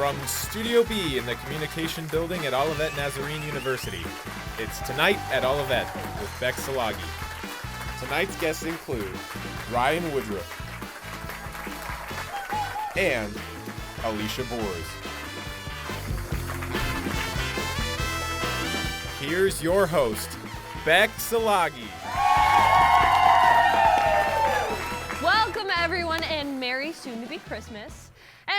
From Studio B in the Communication Building at Olivet Nazarene University, it's Tonight at Olivet with Beck Salagi. Tonight's guests include Ryan Woodruff and Alicia Boers. Here's your host, Beck Salagi. Welcome everyone and Merry soon-to-be Christmas.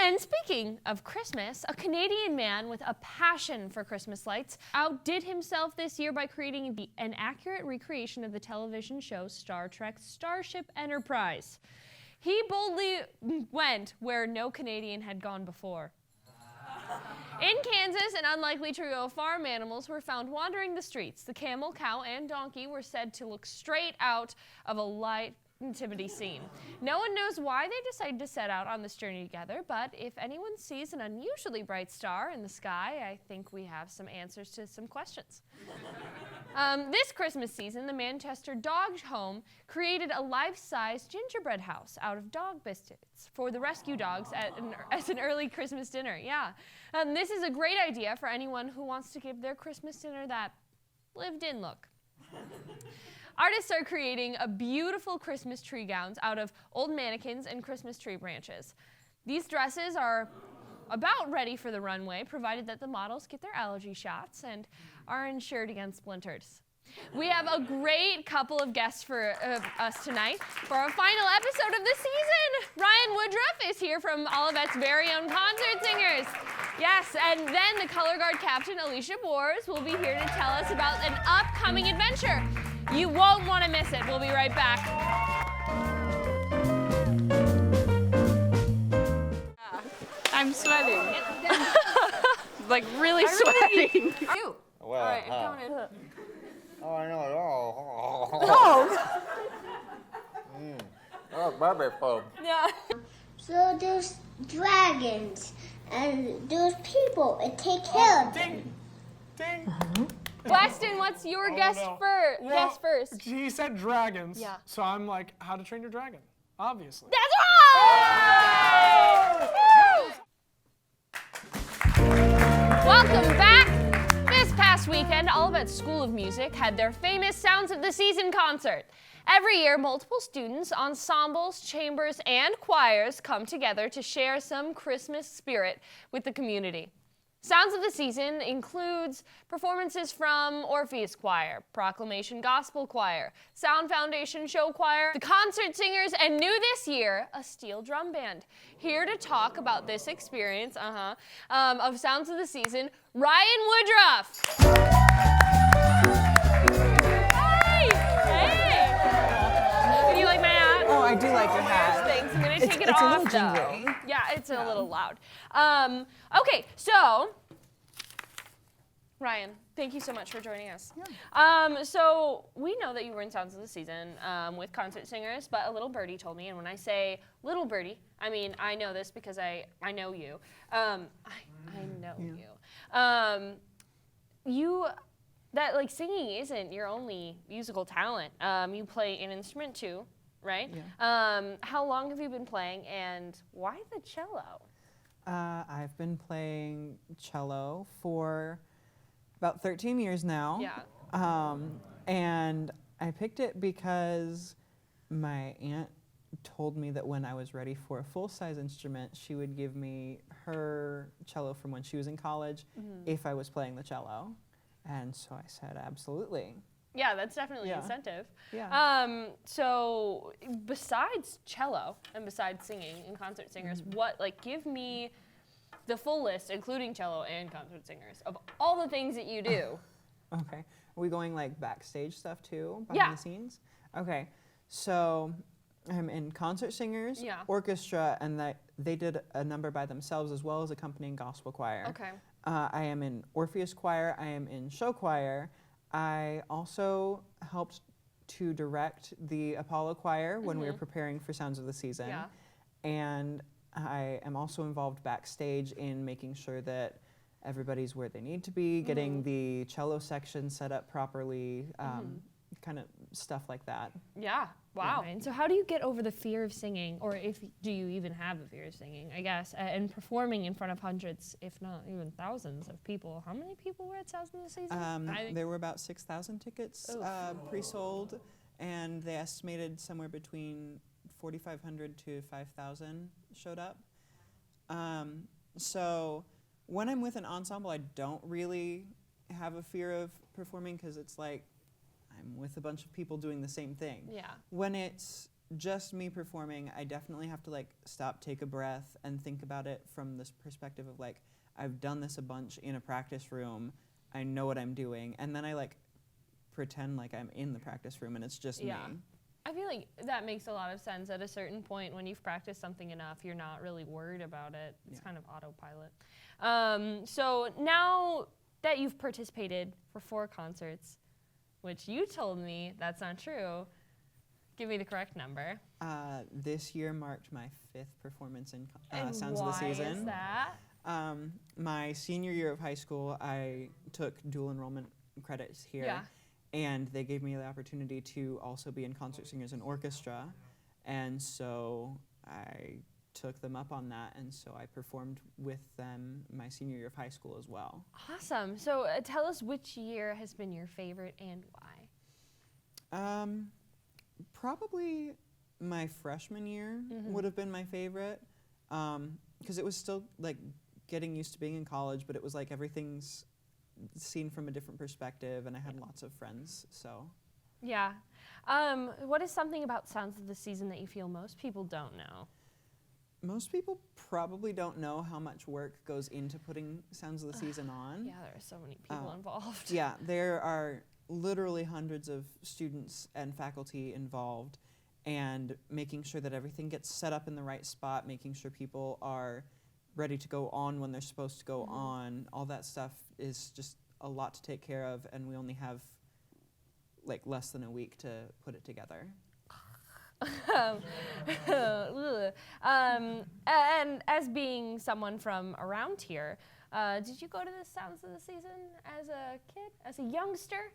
And speaking of Christmas, a Canadian man with a passion for Christmas lights outdid himself this year by creating an accurate recreation of the television show Star Trek's Starship Enterprise. He boldly went where no Canadian had gone before. In Kansas, an unlikely trio of farm animals were found wandering the streets. The camel, cow, and donkey were said to look straight out of a light nativity scene. No one knows why they decided to set out on this journey together, but if anyone sees an unusually bright star in the sky, I think we have some answers to some questions. This Christmas season, the Manchester Dog Home created a life-size gingerbread house out of dog biscuits for the rescue dogs as an early Christmas dinner. Yeah, this is a great idea for anyone who wants to give their Christmas dinner that lived-in look. Artists are creating a beautiful Christmas tree gowns out of old mannequins and Christmas tree branches. These dresses are about ready for the runway, provided that the models get their allergy shots and are insured against splinters. We have a great couple of guests for us tonight for our final episode of the season. Ryan Woodruff is here from Olivet's very own Concert Singers. Yes, and then the color guard captain, Alicia Boers, will be here to tell us about an upcoming adventure. You won't want to miss it. We'll be right back. I'm sweating. Like really sweating. You. Well, All right, coming in. Oh, I know it all. Oh. Oh, Barbie foam. Yeah. So there's dragons and there's people and take care of them. Ding! Weston, what's your guess first? He said dragons. Yeah. So I'm like, How to Train Your Dragon, obviously. That's right! Welcome back. This past weekend, Olivet School of Music had their famous Sounds of the Season concert. Every year, multiple students, ensembles, chambers, and choirs come together to share some Christmas spirit with the community. Sounds of the Season includes performances from Orpheus Choir, Proclamation Gospel Choir, Sound Foundation Show Choir, the Concert Singers, and new this year, a steel drum band. Here to talk about this experience of Sounds of the Season, Ryan Woodruff. Hey! Do you like my hat? Oh, I do like your hat. Thanks. I'm going to take it It's a off, little though. jingly. Yeah, it's a little loud. Okay, so, Ryan, thank you so much for joining us. Yeah. So we know that you were in Sounds of the Season with Concert Singers, but a little birdie told me, and when I say little birdie, I mean I know this because I know you. I know you. That singing isn't your only musical talent. You play an instrument too, right? Yeah. How long have you been playing, and why the cello? I've been playing cello for about 13 years now. Yeah. And I picked it because my aunt told me that when I was ready for a full-size instrument, she would give me her cello from when she was in college if I was playing the cello. And so I said, absolutely. Yeah, that's definitely an incentive. Yeah. So besides cello and besides singing and Concert Singers, give me the full list, including cello and Concert Singers, of all the things that you do. Okay. Are we going backstage stuff too, behind the scenes? Okay. So I'm in Concert Singers, orchestra, and they did a number by themselves as well as accompanying gospel choir. Okay. I am in Orpheus Choir. I am in show choir. I also helped to direct the Apollo Choir when we were preparing for Sounds of the Season. Yeah. And I am also involved backstage in making sure that everybody's where they need to be, getting the cello section set up properly, kind of stuff like that. Yeah. Wow. And so how do you get over the fear of singing, or do you even have a fear of singing, I guess, and performing in front of hundreds, if not even thousands of people? How many people were at Sounds of the Season? There were about 6,000 tickets pre-sold, and they estimated somewhere between 4,500 to 5,000 showed up. So when I'm with an ensemble, I don't really have a fear of performing because it's like I'm with a bunch of people doing the same thing. Yeah. When it's just me performing, I definitely have to like stop, take a breath, and think about it from this perspective of like, I've done this a bunch in a practice room, I know what I'm doing, and then I like pretend like I'm in the practice room and it's just me. I feel like that makes a lot of sense. At a certain point, when you've practiced something enough, you're not really worried about it. It's kind of autopilot. So now that you've participated for 4 concerts, which you told me that's not true, give me the correct number. This year marked my 5th performance in And Sounds of the Season. why is that? My senior year of high school, I took dual enrollment credits here. Yeah. And they gave me the opportunity to also be in concert singers and orchestra. And so I took them up on that, and so I performed with them my senior year of high school as well. Awesome. So tell us which year has been your favorite and why. Probably my freshman year would have been my favorite, because it was still like getting used to being in college, but it was like everything's seen from a different perspective, and I had lots of friends, so. Yeah. What is something about Sounds of the Season that you feel most people don't know? Most people probably don't know how much work goes into putting Sounds of the Season on. Yeah, there are so many people involved. Yeah, there are literally hundreds of students and faculty involved, and making sure that everything gets set up in the right spot, making sure people are ready to go on when they're supposed to go on. All that stuff is just a lot to take care of, and we only have like less than a week to put it together. And as being someone from around here, did you go to the Sounds of the Season as a kid, as a youngster?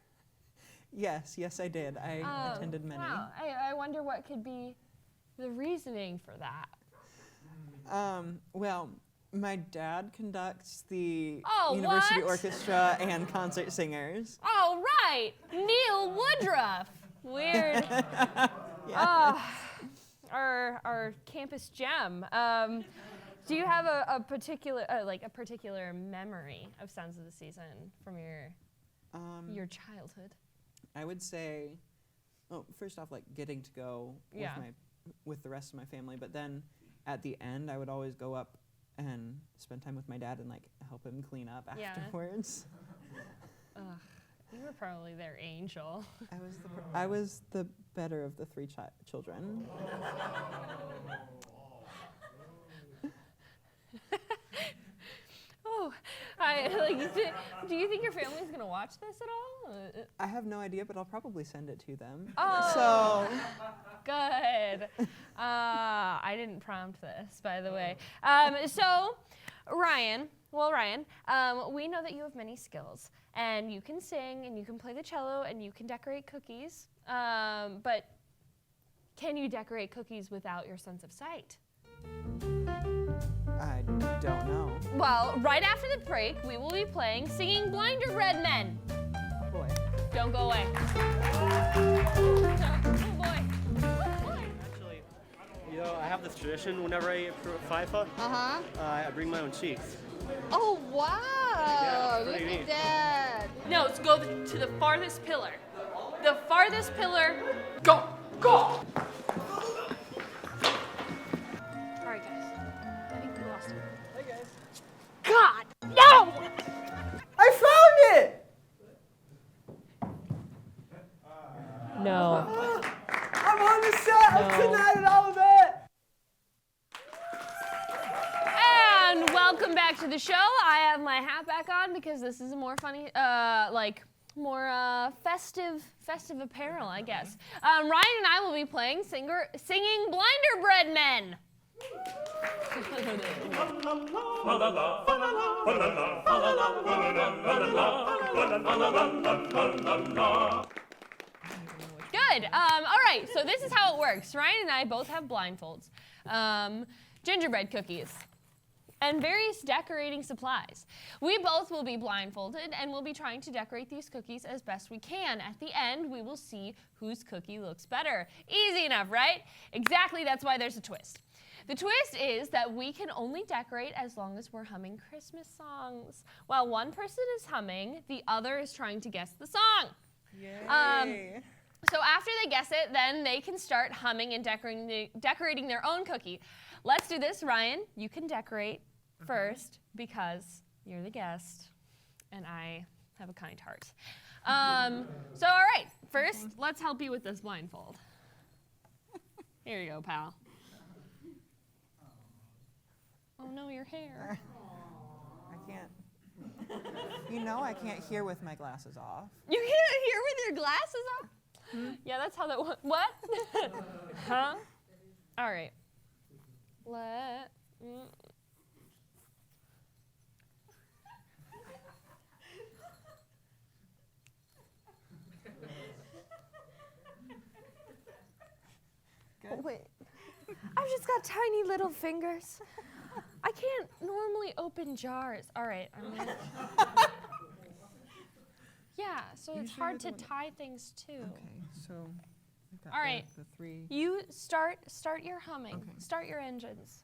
Yes, I did. I attended many. Wow, I wonder what could be the reasoning for that. Well, my dad conducts the Oh, university what? orchestra and concert singers. Oh, right, Neil Woodruff. Weird. Our campus gem. Do you have a particular memory of Sounds of the Season from your childhood? I would say, first off, like getting to go with the rest of my family, but then at the end, I would always go up and spend time with my dad and like help him clean up afterwards. You were probably their angel. I was the better of the 3 children. Do you think your family's gonna watch this at all? I have no idea, but I'll probably send it to them. Oh, so good. I didn't prompt this, by the way. So, Ryan, we know that you have many skills, and you can sing, and you can play the cello, and you can decorate cookies. But can you decorate cookies without your sense of sight? I don't know. Well, right after the break, we will be playing Singing Blinder Bread Men. Oh boy. Don't go away. Oh boy. Actually, I have this tradition whenever I eat FIFA, I bring my own cheeks. Oh, wow. Yeah, Look pretty at neat. that. No, let's go to the farthest pillar. The farthest pillar. Go! Go! All right, guys. I think we lost him. Hey guys. God! No! I found it! No. I'm on the set of Tonight at Olivet! And welcome back to the show. I have my hat back on because this is a more funny, more festive apparel, I guess. Ryan and I will be playing Singing Blinder Bread Men. good. All right, so this is how it works. Ryan and I both have blindfolds, gingerbread cookies, and various decorating supplies. We both will be blindfolded and we'll be trying to decorate these cookies as best we can. At the end, we will see whose cookie looks better. Easy enough, right? Exactly, that's why there's a twist. The twist is that we can only decorate as long as we're humming Christmas songs. While one person is humming, the other is trying to guess the song. Yay. So after they guess it, then they can start humming and decorating their own cookie. Let's do this. Ryan, you can decorate first because you're the guest and I have a kind heart. So all right, first let's help you with this blindfold. Here you go, pal. Oh no, your hair. I can't. You know I can't hear with my glasses off. You can't hear with your glasses off? Yeah, that's how that works. What? Huh? All right. Good. Wait. I've just got tiny little fingers. I can't normally open jars. All right. Yeah, so it's hard to tie things too. Okay, so I've got All right. the three. You start your humming. Okay. Start your engines.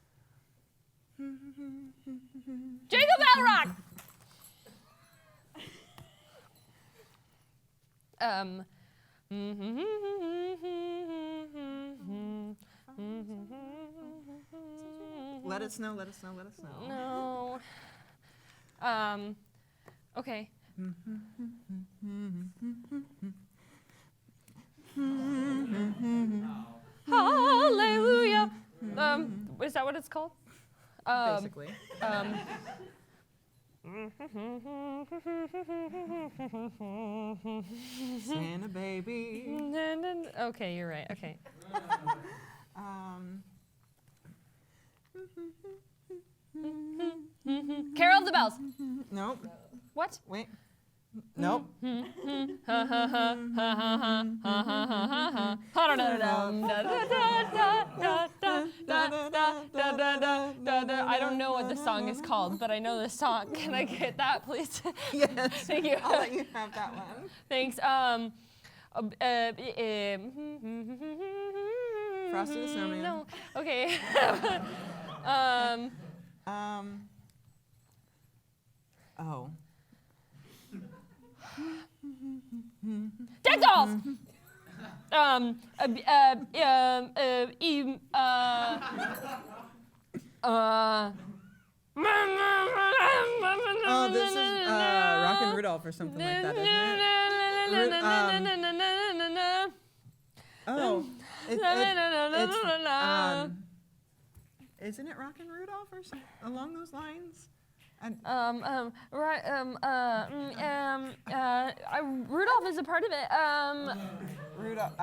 Jingle Bell Rock! Let it snow, let it snow, let it snow. No. Okay. Hallelujah. Is that what it's called? Basically. Santa baby. Okay, you're right. Okay. Carol of the Bells. Nope. What? Wait. Nope. I don't know what the song is called, but I know the song. Can I get that, please? Yes. Thank you. I'll let you have that one. Thanks. Frosty the Snowman. No. Okay. Oh. Deck dolls. Oh, this is Rockin' Rudolph or something like that, isn't it? Oh, isn't it Rockin' Rudolph or something along those lines? Rudolph is a part of it. Rudolph.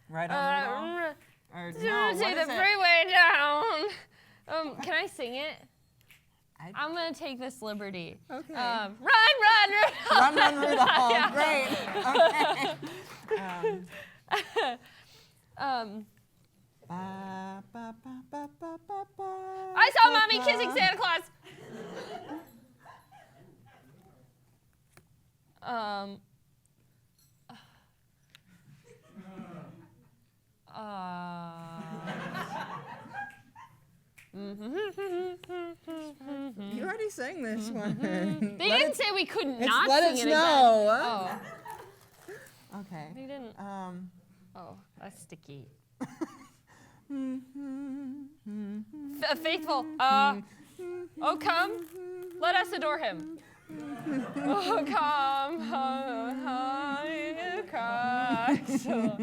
Right on Rudolph. Or no, Take what the is it? freeway down. Can I sing it? I'm gonna take this liberty. Okay. Run, Rudolph! Run, Rudolph. Yeah. Great. Okay. I saw Mommy kissing Santa Claus. You already sang this one. They didn't say we could not Let sing It it Snow. again. Oh, Okay. they didn't. Oh, that's sticky. Faithful. Oh, come, let us adore him. Oh, come, high Christ. Oh,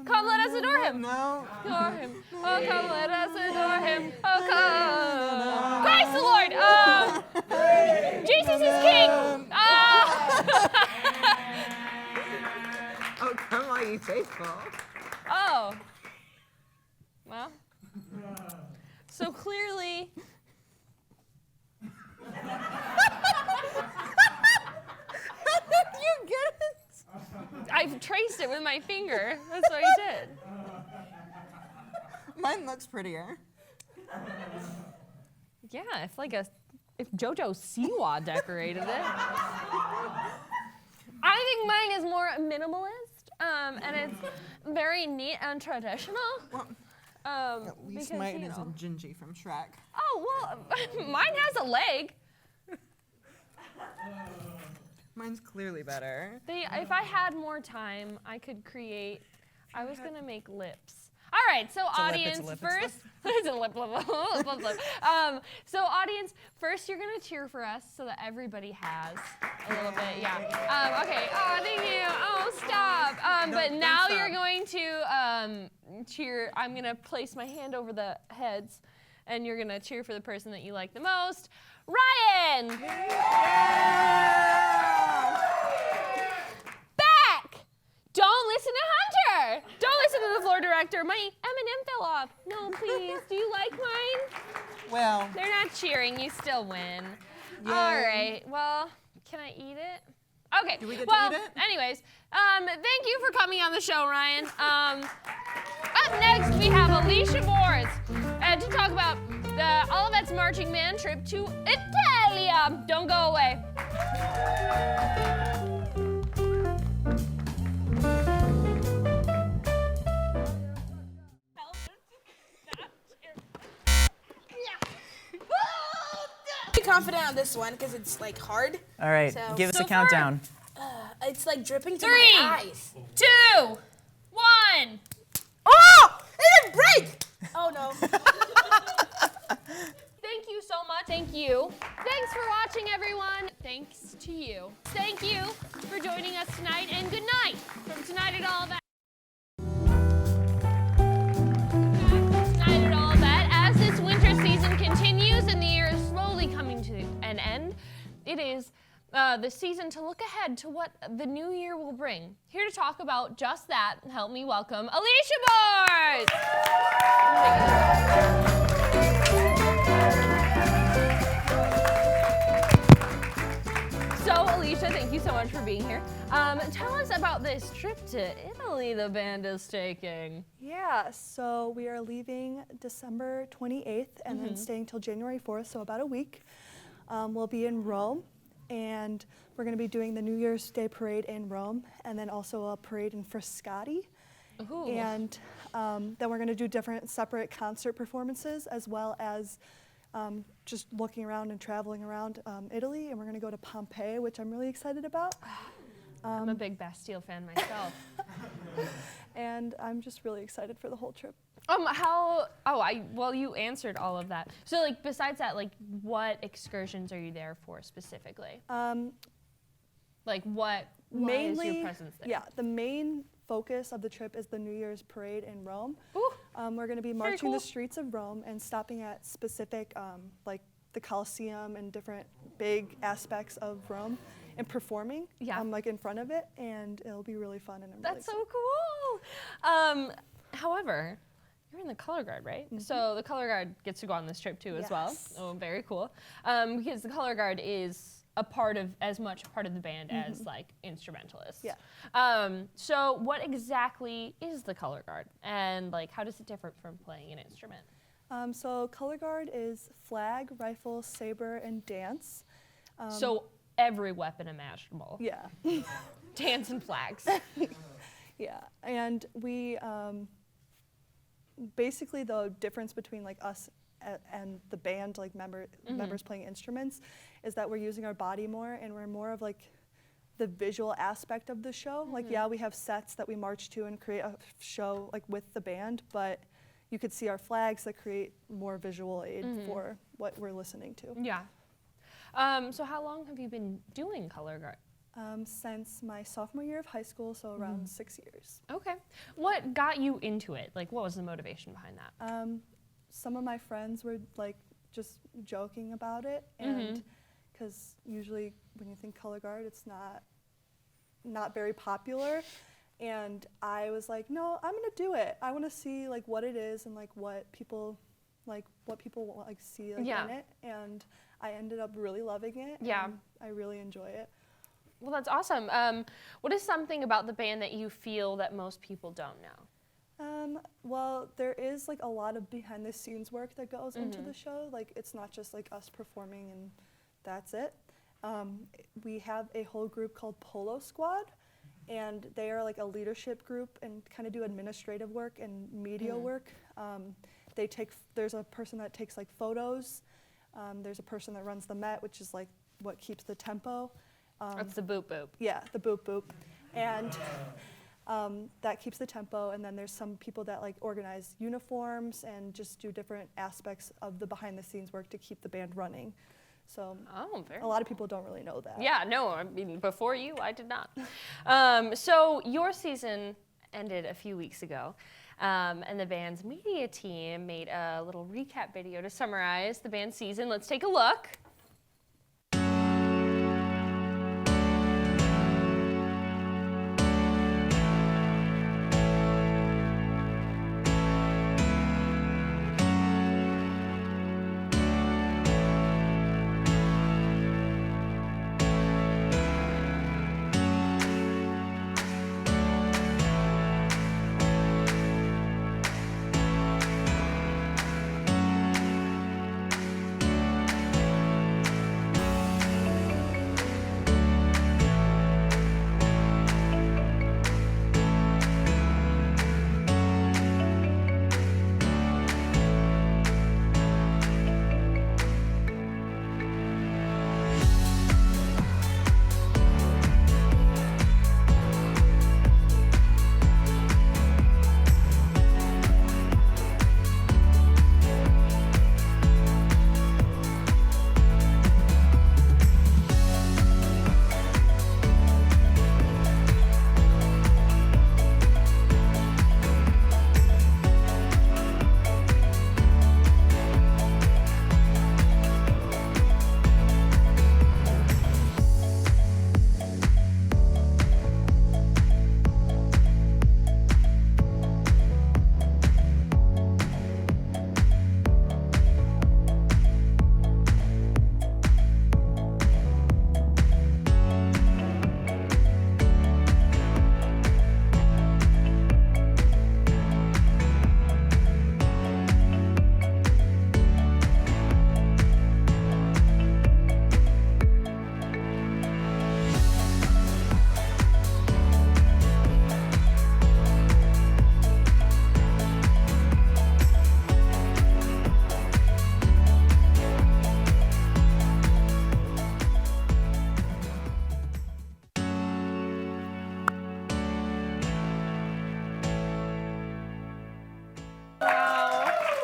come, let us adore him. No. Adore him. Oh, come, let us adore him. Oh, come. Christ the Lord. Jesus is King. Oh, come on, you faithful. Oh. Well. So clearly. You get it? I've traced it with my finger. That's what I did. Mine looks prettier. Yeah, if JoJo Siwa decorated it. I think mine is more minimalist, and it's very neat and traditional. At least because, mine you know. isn't Gingy from Shrek. Oh, well, mine has a leg. Mine's clearly better. If I had more time, I could create. I was gonna make lips. All right, so audience, first, it's a lip. So audience, first you're gonna cheer for us so that everybody has a little bit. Yeah. Okay. Oh, thank you. Oh, stop. But now you're going to cheer. I'm gonna place my hand over the heads, and you're gonna cheer for the person that you like the most, Ryan. Back. Don't listen to Hunter. Don't listen to the floor director. My M&M fell off. No, please. Do you like mine? Well, They're not cheering. You still win. Yay. All right. Well, can I eat it? Okay. Do we get well, to eat it? anyways, thank you for coming on the show, Ryan. Up next, we have Alicia Boris to talk about the Olivet's marching band trip to Italia. Don't go away. Be confident on this one because it's like hard. All right, So- give us So a countdown. It's like dripping to 3, my eyes. 2, 1. Oh! It didn't break! Oh no. Thank you so much. Thank you. Thanks for watching, everyone. Thanks to you. Thank you for joining us tonight, and good night from Tonight at Olivet. Tonight at Olivet, as this winter season continues and the year is slowly coming to an end, it is the season to look ahead to what the new year will bring. Here to talk about just that, help me welcome Alicia Boris. So, Alicia, thank you so much for being here. Tell us about this trip to Italy the band is taking. Yeah, so we are leaving December 28th and then staying till January 4th, so about a week. We'll be in Rome, and we're going to be doing the New Year's Day parade in Rome, and then also a parade in Frascati. Ooh. And then we're going to do different separate concert performances, as well as just looking around and traveling around Italy, and we're going to go to Pompeii, which I'm really excited about. I'm a big Bastille fan myself. And I'm just really excited for the whole trip. Well, you answered all of that. So, like, besides that, like, what excursions are you there for specifically? Like, why is your presence there? Yeah, the main focus of the trip is the New Year's parade in Rome. Ooh. We're going to be Very marching cool. the streets of Rome and stopping at specific, like the Colosseum and different big aspects of Rome and performing, like in front of it, and it'll be really fun. And I'm That's really so cool. However, you're in the color guard, right? So the color guard gets to go on this trip too, as well. Yes. Oh, very cool. Because the color guard is as much a part of the band as like instrumentalists. Yeah. So what exactly is the color guard, and like how does it differ from playing an instrument? So color guard is flag, rifle, saber, and dance. So every weapon imaginable. Yeah. Dance and flags. Yeah, and we basically the difference between like us and the band, like members playing instruments, is that we're using our body more, and we're more of like the visual aspect of the show. Like, yeah, we have sets that we march to and create a show like with the band, but you could see our flags that create more visual aid for what we're listening to. Yeah. So how long have you been doing color guard? Since my sophomore year of high school, so around 6 years. Okay. What got you into it? Like, what was the motivation behind that? Some of my friends were like just joking about it, and because usually when you think color guard, it's not very popular, and I was like, no, I'm gonna do it. I want to see like what it is and like what people see like, in it, and I ended up really loving it. Yeah. And I really enjoy it. Well, that's awesome. What is something about the band that you feel that most people don't know? Well, there is like a lot of behind the scenes work that goes into the show. Like it's not just like us performing and that's it. We have a whole group called Polo Squad, and they are like a leadership group and kind of do administrative work and media work. There's a person that takes like photos. There's a person that runs the Met, which is like what keeps the tempo. That's the boop boop. Yeah, the boop boop. And that keeps the tempo, and then there's some people that like organize uniforms and just do different aspects of the behind the scenes work to keep the band running. So a lot of people don't really know that. Yeah, no, I mean, before you, I did not. So your season ended a few weeks ago, and the band's media team made a little recap video to summarize the band's season. Let's take a look.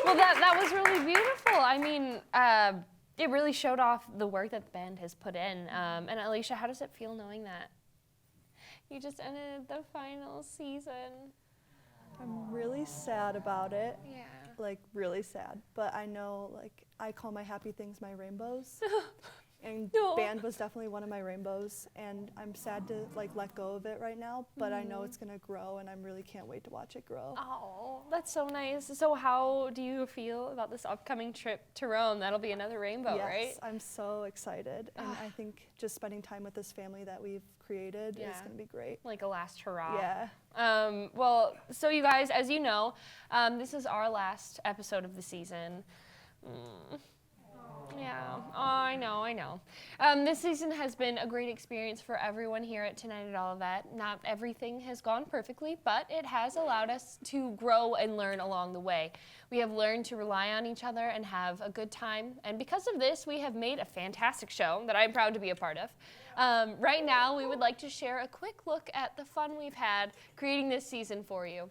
Well, that was really beautiful. I mean, it really showed off the work that the band has put in. And Alicia, how does it feel knowing that you just ended the final season? I'm really sad about it. Yeah. Like really sad. But I know, like, I call my happy things my rainbows. And band was definitely one of my rainbows, and I'm sad to like let go of it right now, but I know it's gonna grow, and I really can't wait to watch it grow. Oh, that's so nice. So how do you feel about this upcoming trip to Rome? That'll be another rainbow, right? Yes, I'm so excited, and I think just spending time with this family that we've created is gonna be great. Like a last hurrah. Yeah. Well, so you guys, as you know, this is our last episode of the season. Yeah, I know. This season has been a great experience for everyone here at Tonight at Olivet. Not everything has gone perfectly, but it has allowed us to grow and learn along the way. We have learned to rely on each other and have a good time, and because of this, we have made a fantastic show that I'm proud to be a part of. Right now, we would like to share a quick look at the fun we've had creating this season for you.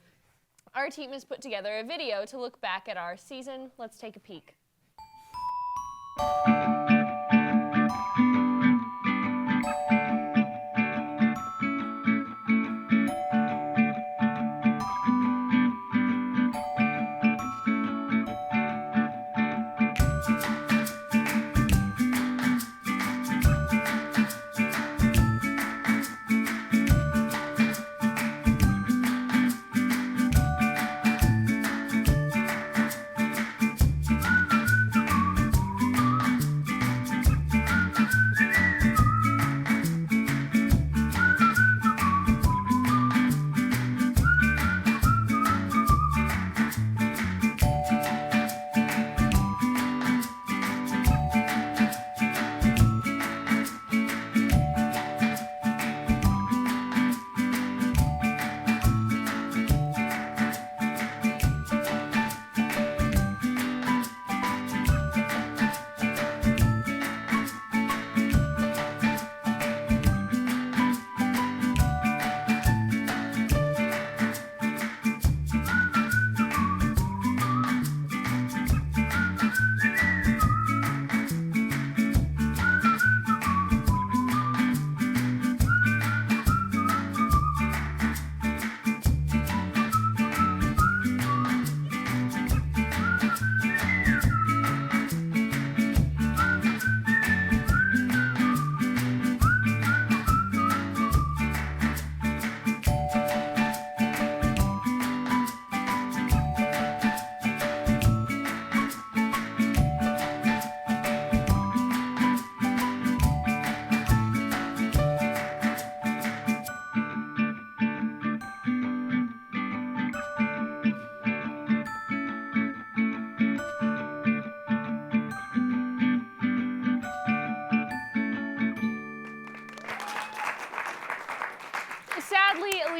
Our team has put together a video to look back at our season. Let's take a peek.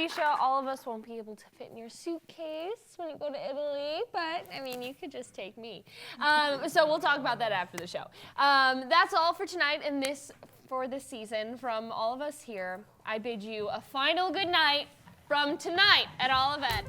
Alicia, all of us won't be able to fit in your suitcase when you go to Italy, but I mean, you could just take me. So we'll talk about that after the show. That's all for tonight and for this season. From all of us here, I bid you a final good night from tonight at Olivet.